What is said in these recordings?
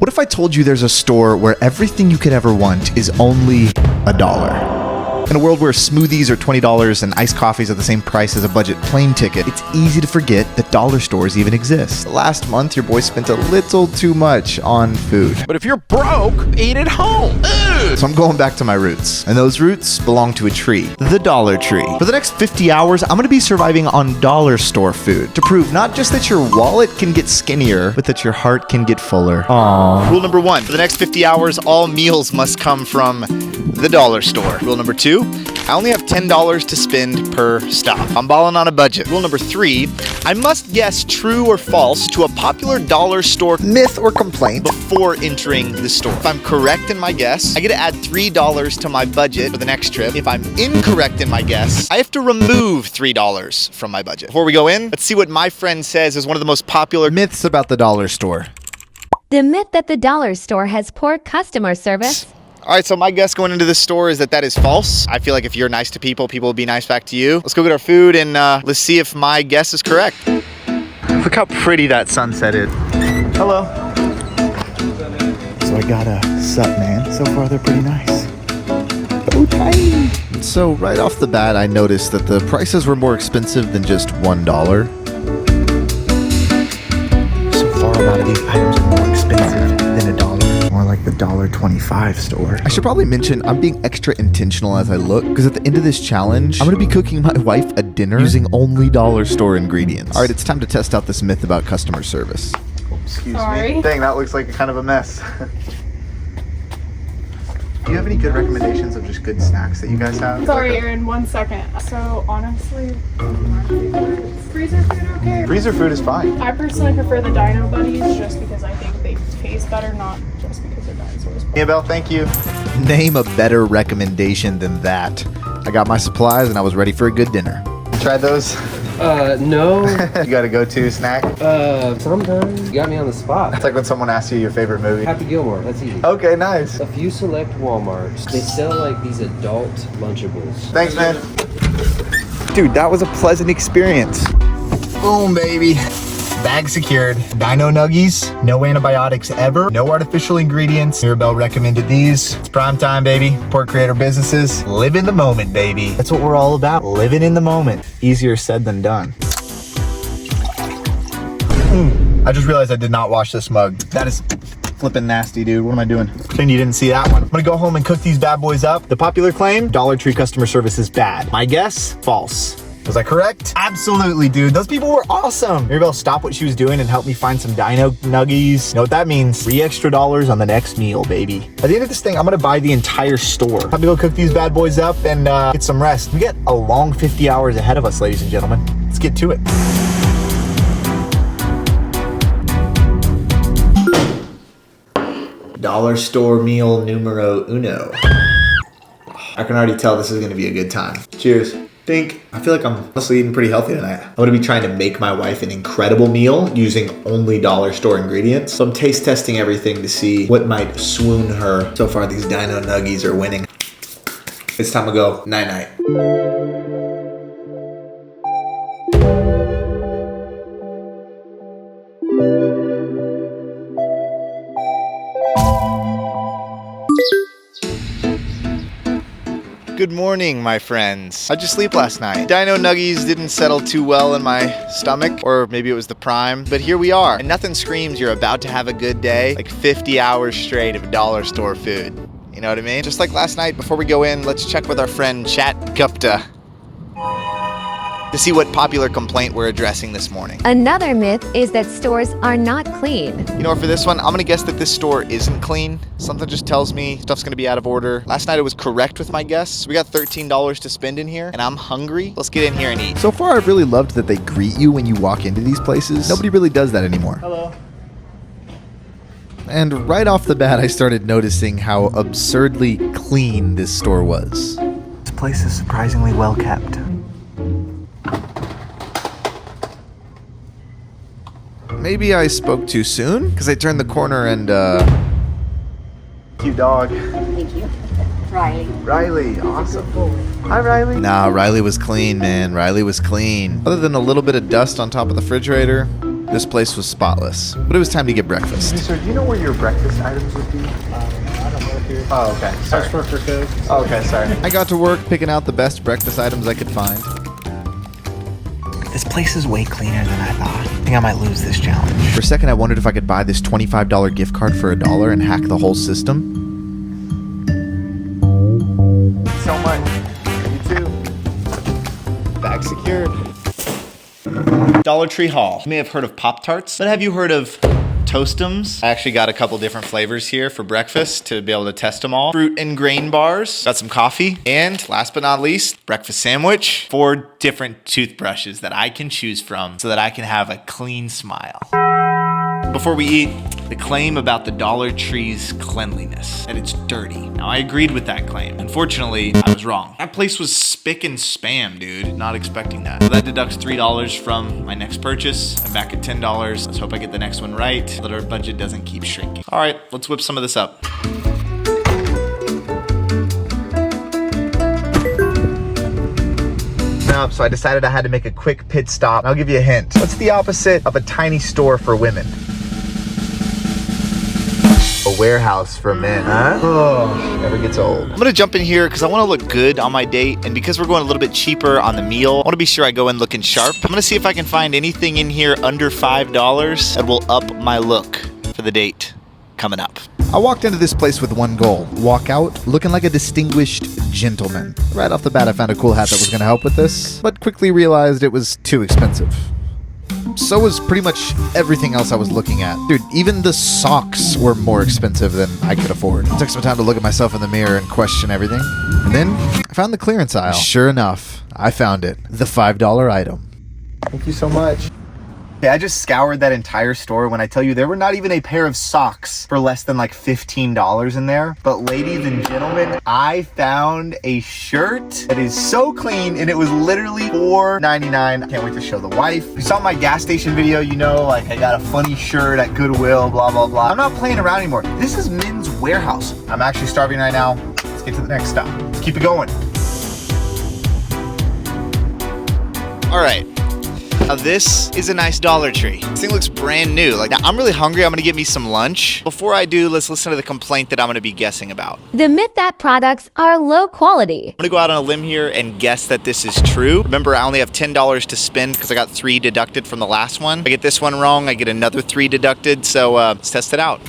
What if I told you there's a store where everything you could ever want is only $1? In a world where smoothies are $20 and iced coffees are the same price as a budget plane ticket, it's easy to forget that dollar stores even exist. Last month, your boy spent a little too much on food. But if you're broke, eat at home. Ugh. So I'm going back to my roots. And those roots belong to a tree, the Dollar Tree. For the next 50 hours, I'm gonna be surviving on dollar store food to prove not just that your wallet can get skinnier, but that your heart can get fuller. Aww. Rule number 1, for the next 50 hours, all meals must come from the dollar store. Rule number 2, I only have $10 to spend per stop. I'm balling on a budget. Rule number 3, I must guess true or false to a popular dollar store myth or complaint before entering the store. If I'm correct in my guess, I get to add $3 to my budget for the next trip. If I'm incorrect in my guess, I have to remove $3 from my budget. Before we go in, let's see what my friend says is one of the most popular myths about the dollar store. The myth that the dollar store has poor customer service. All right, so my guess going into this store is that is false. I feel like if you're nice to people, people will be nice back to you. Let's go get our food and let's see if my guess is correct. Look how pretty that sunset is. Hello. So I got a sup, man. So far, they're pretty nice. Oh, tiny. So right off the bat, I noticed that the prices were more expensive than just $1. So far, a lot of these items are more expensive than $1. More like the $1.25 store. I should probably mention I'm being extra intentional as I look, because at the end of this challenge, I'm going to be cooking my wife a dinner using only dollar store ingredients. All right, it's time to test out this myth about customer service. Excuse me. Dang, that looks like a kind of a mess. Do you have any good recommendations of just good snacks that you guys have? Sorry, Aaron, 1 second. So honestly, freezer food okay? Freezer food is fine. I personally prefer the Dino Buddies just because I think they taste better, not just because they're dinosaurs. Yeah, Belle, thank you. Name a better recommendation than that. I got my supplies and I was ready for a good dinner. Tried those? No. You got a go-to snack? Sometimes. You got me on the spot. It's like when someone asks you your favorite movie. Happy Gilmore, that's easy. Okay, nice. A few select Walmarts, they sell like these adult Lunchables. Thanks, man. Dude, that was a pleasant experience. Boom, baby. Bag secured. Dino Nuggies. No antibiotics ever. No artificial ingredients. Mirabelle recommended these. It's prime time, baby. Pork creator businesses. Live in the moment, baby. That's what we're all about. Living in the moment. Easier said than done. I just realized I did not wash this mug. That is flipping nasty, dude. What am I doing? Pretend you didn't see that one. I'm gonna go home and cook these bad boys up. The popular claim, Dollar Tree customer service is bad. My guess, false. Was I correct? Absolutely, dude. Those people were awesome. Mirabelle stopped what she was doing and helped me find some Dino Nuggies. You know what that means? $3 extra on the next meal, baby. At the end of this thing, I'm gonna buy the entire store. Time to go cook these bad boys up and get some rest. We got a long 50 hours ahead of us, ladies and gentlemen. Let's get to it. Dollar store meal numero uno. I can already tell this is gonna be a good time. Cheers. Think. I feel like I'm honestly eating pretty healthy tonight. I'm gonna be trying to make my wife an incredible meal using only dollar store ingredients. So I'm taste testing everything to see what might swoon her. So far, these Dino Nuggies are winning. It's time to go night-night. Good morning, my friends. How'd you sleep last night? Dino Nuggies didn't settle too well in my stomach, or maybe it was the prime, but here we are. And nothing screams you're about to have a good day like 50 hours straight of dollar store food. You know what I mean? Just like last night, before we go in, let's check with our friend Chat Gupta to see what popular complaint we're addressing this morning. Another myth is that stores are not clean. You know what, for this one, I'm gonna guess that this store isn't clean. Something just tells me stuff's gonna be out of order. Last night I was correct with my guess. We got $13 to spend in here, and I'm hungry. Let's get in here and eat. So far, I've really loved that they greet you when you walk into these places. Nobody really does that anymore. Hello. And right off the bat, I started noticing how absurdly clean this store was. This place is surprisingly well kept. Maybe I spoke too soon, because I turned the corner and, Cute dog. Thank you. Riley. Riley, awesome. Hi, Riley. Nah, Riley was clean, man. Riley was clean. Other than a little bit of dust on top of the refrigerator, This place was spotless, but it was time to get breakfast. Sir, do you know where your breakfast items would be? I don't work here. Oh, okay. Sorry. Just work for Coke. Oh, okay, sorry. I got to work picking out the best breakfast items I could find. This place is way cleaner than I thought. I think I might lose this challenge. For a second, I wondered if I could buy this $25 gift card for $1 and hack the whole system. So much. You too. Bag secured. Dollar Tree haul. You may have heard of Pop-Tarts, but have you heard of Toastums? I actually got a couple different flavors here for breakfast to be able to test them all. Fruit and grain bars, got some coffee, and last but not least, breakfast sandwich. 4 different toothbrushes that I can choose from so that I can have a clean smile. Before we eat, the claim about the Dollar Tree's cleanliness, that it's dirty. Now, I agreed with that claim. Unfortunately, I was wrong. That place was spick and spam, dude. Not expecting that. So that deducts $3 from my next purchase. I'm back at $10. Let's hope I get the next one right, so that our budget doesn't keep shrinking. All right, let's whip some of this up. So I decided I had to make a quick pit stop. I'll give you a hint. What's the opposite of a tiny store for women? A warehouse for men, huh? Oh, never gets old. I'm gonna jump in here because I want to look good on my date, and because we're going a little bit cheaper on the meal, I want to be sure I go in looking sharp. I'm gonna see if I can find anything in here under $5 that will up my look for the date coming up. I walked into this place with one goal: walk out looking like a distinguished gentleman. Right off the bat, I found a cool hat that was gonna help with this, but quickly realized it was too expensive. So was pretty much everything else I was looking at. Dude, even the socks were more expensive than I could afford. I took some time to look at myself in the mirror and question everything. And then I found the clearance aisle. Sure enough, I found it. The $5 item. Thank you so much. Okay, I just scoured that entire store when I tell you there were not even a pair of socks for less than like $15 in there. But ladies and gentlemen, I found a shirt that is so clean, and it was literally $4.99. I can't wait to show the wife. If you saw my gas station video, you know, like I got a funny shirt at Goodwill, blah, blah, blah. I'm not playing around anymore. This is Men's Warehouse. I'm actually starving right now. Let's get to the next stop. Let's keep it going. All right. Now this is a nice Dollar Tree. This thing looks brand new. Like, now I'm really hungry. I'm gonna get me some lunch. Before I do, let's listen to the complaint that I'm gonna be guessing about. The myth that products are low quality. I'm gonna go out on a limb here and guess that this is true. Remember, I only have $10 to spend because I got 3 deducted from the last one. If I get this one wrong, I get another 3 deducted. So let's test it out.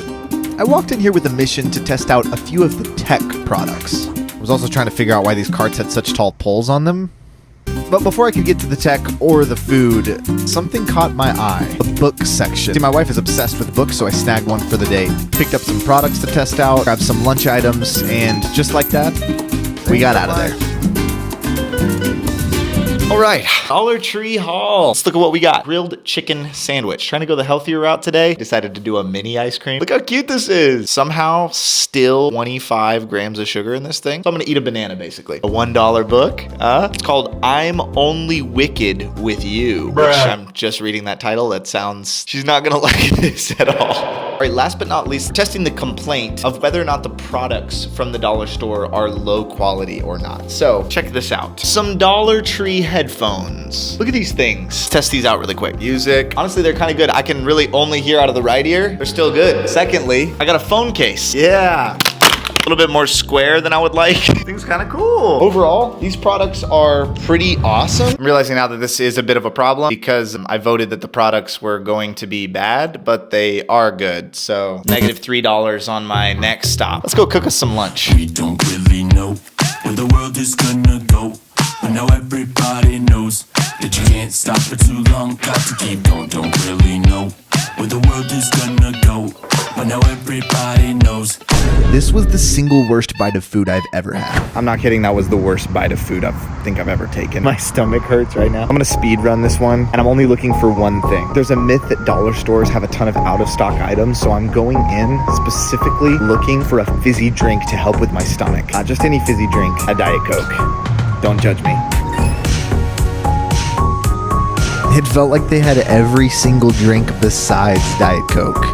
I walked in here with a mission to test out a few of the tech products. I was also trying to figure out why these carts had such tall poles on them. But before I could get to the tech or the food, something caught my eye. The book section. See, my wife is obsessed with books, so I snagged one for the date. Picked up some products to test out, grabbed some lunch items, and just like that, we got out of there. All right, Dollar Tree haul. Let's look at what we got. Grilled chicken sandwich. Trying to go the healthier route today. Decided to do a mini ice cream. Look how cute this is. Somehow still 25 grams of sugar in this thing. So I'm gonna eat a banana basically. A $1 book. It's called I'm Only Wicked With You. Which I'm just reading that title. That sounds, she's not gonna like this at all. All right, last but not least, testing the complaint of whether or not the products from the dollar store are low quality or not. So check this out. Some Dollar Tree headphones. Look at these things. Test these out really quick. Music. Honestly, they're kind of good. I can really only hear out of the right ear. They're still good. Secondly, I got a phone case. Yeah. A little bit more square than I would like. Thing's kind of cool. Overall, these products are pretty awesome. I'm realizing now that this is a bit of a problem because I voted that the products were going to be bad, but they are good. So -$3 on my next stop. Let's go cook us some lunch. We don't really know where the world is gonna go, but now everybody knows that you can't stop for too long. Got to keep going. Don't really know where the world is gonna go, but now everybody knows. This was the single worst bite of food I've ever had. I'm not kidding, that was the worst bite of food I think I've ever taken. My stomach hurts right now. I'm gonna speed run this one, and I'm only looking for one thing. There's a myth that dollar stores have a ton of out-of-stock items, so I'm going in specifically looking for a fizzy drink to help with my stomach. Not just any fizzy drink, a Diet Coke. Don't judge me. It felt like they had every single drink besides Diet Coke.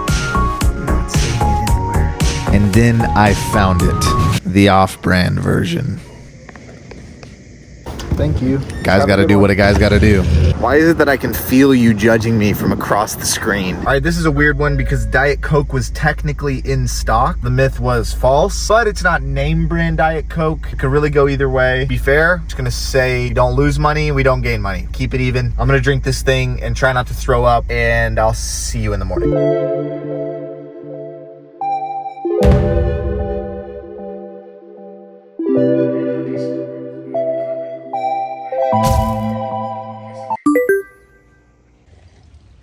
Not seeing it anywhere. And then I found it. The off-brand version. Thank you. Guys got to do what a guy's got to do. Why is it that I can feel you judging me from across the screen? All right, this is a weird one because Diet Coke was technically in stock. The myth was false, but it's not name brand Diet Coke. It could really go either way. To be fair, I'm just gonna say don't lose money, we don't gain money. Keep it even. I'm gonna drink this thing and try not to throw up, and I'll see you in the morning.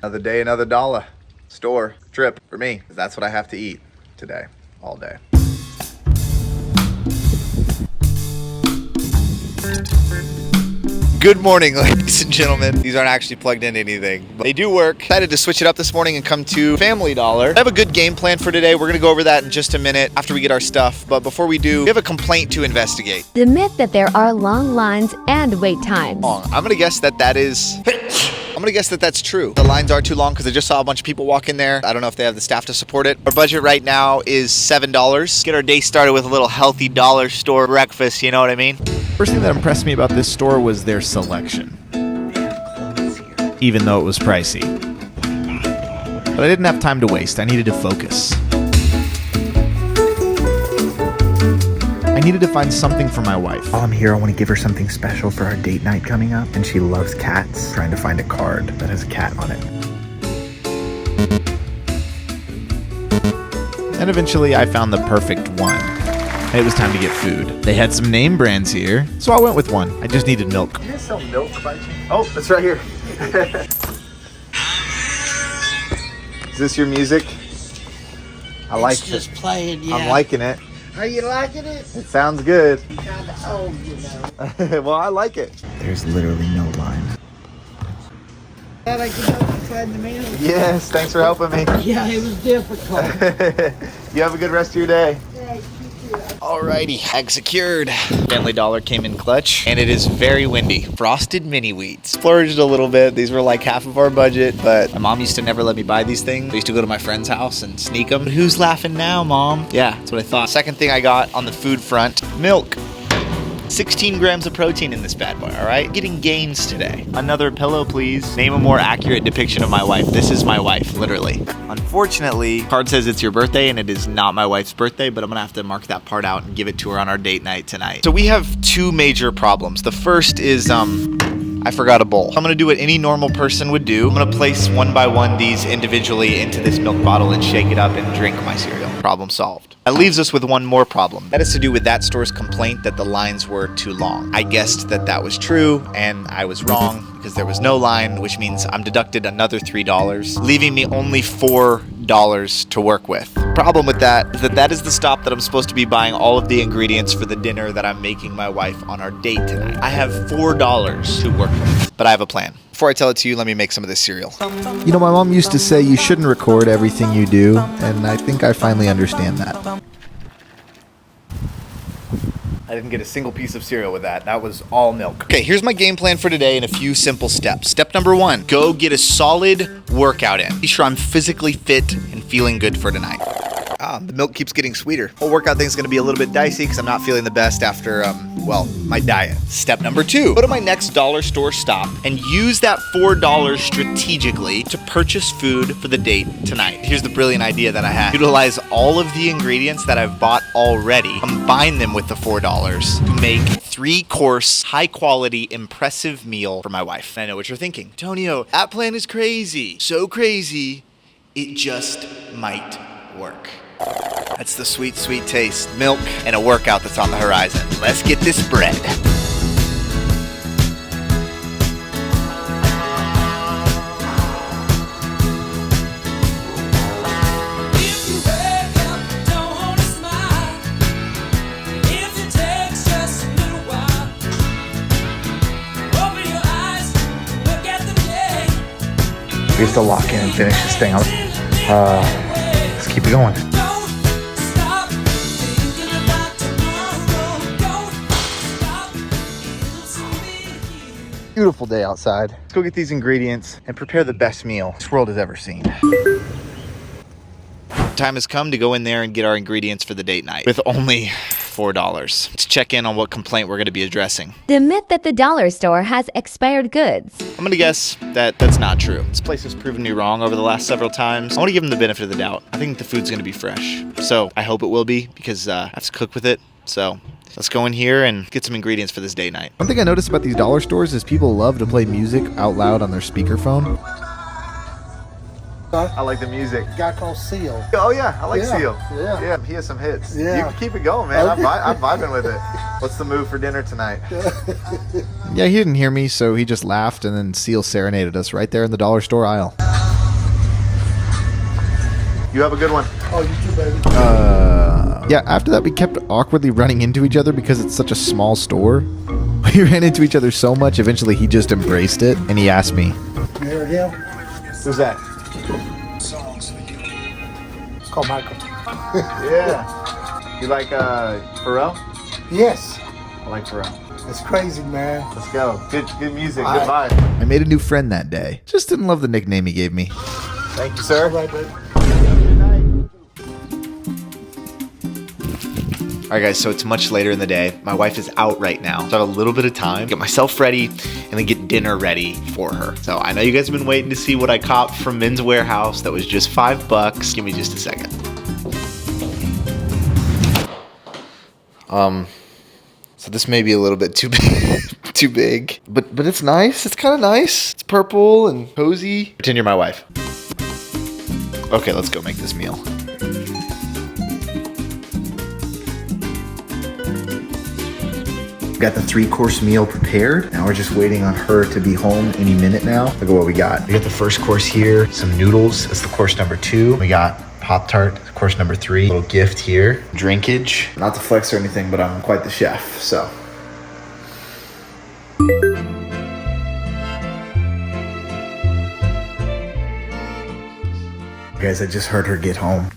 Another day, another dollar. Store trip for me. That's what I have to eat today, all day. Good morning, ladies and gentlemen. These aren't actually plugged into anything, but they do work. Decided to switch it up this morning and come to Family Dollar. I have a good game plan for today. We're gonna go over that in just a minute after we get our stuff. But before we do, we have a complaint to investigate. The myth that there are long lines and wait times. I'm gonna guess that that's true. The lines are too long because I just saw a bunch of people walk in there. I don't know if they have the staff to support it. Our budget right now is $7. Get our day started with a little healthy dollar store breakfast, you know what I mean? First thing that impressed me about this store was their selection. Even though it was pricey. But I didn't have time to waste. I needed to focus. I needed to find something for my wife. While I'm here, I want to give her something special for our date night coming up. And she loves cats. Trying to find a card that has a cat on it. And eventually I found the perfect one. It was time to get food. They had some name brands here, so I went with one. I just needed milk. You guys sell milk by chance? Oh, it's right here. Is this your music? I like it. Just playing, yeah. I'm liking it. Are you liking it? It sounds good. Kind of old, you know. Well, I like it. There's literally no line. Glad I could help you find the meal. Yes, thanks for helping me. Yeah, it was difficult. You have a good rest of your day. Alrighty, bag secured. Family Dollar came in clutch, and it is very windy. Frosted mini wheats. Splurged a little bit. These were like half of our budget, but my mom used to never let me buy these things. I used to go to my friend's house and sneak them. But who's laughing now, Mom? Yeah, that's what I thought. Second thing I got on the food front, milk. 16 grams of protein in this bad boy, all right? Getting gains today. Another pillow, please. Name a more accurate depiction of my wife. This is my wife, literally. Unfortunately, card says it's your birthday, and it is not my wife's birthday, but I'm gonna have to mark that part out and give it to her on our date night tonight. So we have two major problems. The first is, I forgot a bowl. I'm gonna do what any normal person would do. I'm gonna place one by one these individually into this milk bottle and shake it up and drink my cereal. Problem solved. That leaves us with one more problem. That is to do with that store's complaint that the lines were too long. I guessed that that was true, and I was wrong because there was no line, which means I'm deducted another $3, leaving me only $4 to work with. Problem with that is that is the stop that I'm supposed to be buying all of the ingredients for the dinner that I'm making my wife on our date tonight. I have $4 to work with, but I have a plan. Before I tell it to you, let me make some of this cereal. You know, my mom used to say you shouldn't record everything you do, and I think I finally understand that. I didn't get a single piece of cereal with that. That was all milk. Okay, here's my game plan for today in a few simple steps. Step number 1, go get a solid workout in. Be sure I'm physically fit and feeling good for tonight. The milk keeps getting sweeter. Whole workout thing's gonna be a little bit dicey because I'm not feeling the best after, my diet. Step number 2, go to my next dollar store stop and use that $4 strategically to purchase food for the date tonight. Here's the brilliant idea that I had. Utilize all of the ingredients that I've bought already, combine them with the $4 to make 3-course, high-quality, impressive meal for my wife. I know what you're thinking. Tonio, that plan is crazy. So crazy, it just might work. That's the sweet, sweet taste. Milk and a workout that's on the horizon. Let's get this bread. We have to lock in and finish this thing. Let's keep it going. Beautiful day outside. Let's go get these ingredients and prepare the best meal this world has ever seen. Time has come to go in there and get our ingredients for the date night. With only $4. Let's check in on what complaint we're going to be addressing. The myth that the dollar store has expired goods. I'm going to guess that that's not true. This place has proven me wrong over the last several times. I want to give them the benefit of the doubt. I think the food's going to be fresh. So I hope it will be because I have to cook with it. So let's go in here and get some ingredients for this date night. One thing I noticed about these dollar stores is people love to play music out loud on their speakerphone. I like the music. Guy called Seal. Oh yeah, I like Yeah, Seal. yeah. He has some hits. Yeah. You can keep it going, man. I'm vibing with it. What's the move for dinner tonight? Yeah, he didn't hear me, so he just laughed, and then Seal serenaded us right there in the dollar store aisle. You have a good one. Oh, you too, baby. Yeah, after that we kept awkwardly running into each other because it's such a small store. We ran into each other so much, eventually he just embraced it, and he asked me. You heard him? Who's that? It's called Michael. Yeah. You like Pharrell? Yes. I like Pharrell. It's crazy, man. Let's go. Good music. All Good right. vibe. I made a new friend that day. Just didn't love the nickname he gave me. Thank you, sir. All right, baby. All right, guys, so it's much later in the day. My wife is out right now, so I have a little bit of time to get myself ready and then get dinner ready for her. So I know you guys have been waiting to see what I copped from Men's Warehouse. That was just $5. Give me just a second. So this may be a little bit too big, but it's nice. It's kind of nice. It's purple and cozy. Pretend you're my wife. Okay, let's go make this meal. Got the 3-course meal prepared. Now we're just waiting on her to be home any minute now. Look at what we got. We got the first course here, some noodles. That's the course number 2. We got Pop-Tart, course number 3. Little gift here. Drinkage. Not to flex or anything, but I'm quite the chef, so. Guys, I just heard her get home.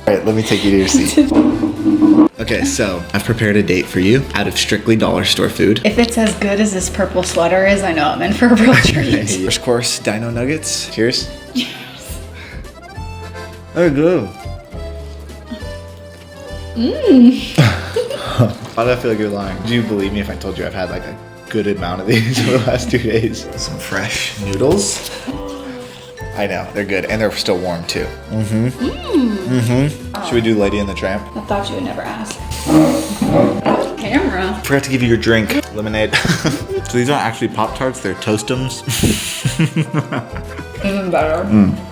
All right, let me take you to your seat. Okay, so I've prepared a date for you out of strictly dollar store food. If it's as good as this purple sweater is, I know I'm in for a real treat. First course, dino nuggets. Cheers. Oh, good. Why do I feel like you're lying? Do you believe me if I told you I've had like a good amount of these over the last 2 days? Some fresh noodles. I know, they're good, and they're still warm too. Should we do Lady and the Tramp? I thought you would never ask. Camera. Forgot to give you your drink. Lemonade. So these aren't actually Pop-Tarts, they're Toastums. Even better.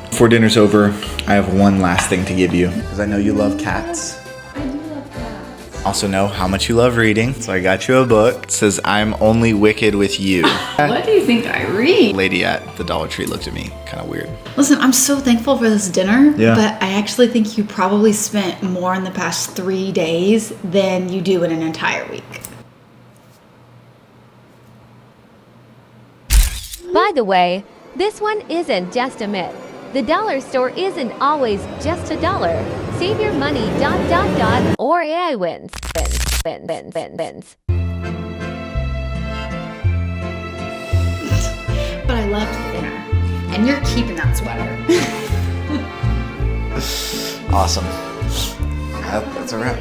Before dinner's over, I have one last thing to give you. Because I know you love cats. I do love that. Also know how much you love reading. So I got you a book. It says, I'm only wicked with you. What do you think I read? Lady at the Dollar Tree looked at me kind of weird. Listen, I'm so thankful for this dinner, Yeah. but I actually think you probably spent more in the past 3 days than you do in an entire week. By the way, this one isn't just a myth. The dollar store isn't always just a dollar. Save your money, ... or AI wins. Wins. But I loved the dinner. And you're keeping that sweater. Awesome. That's a wrap.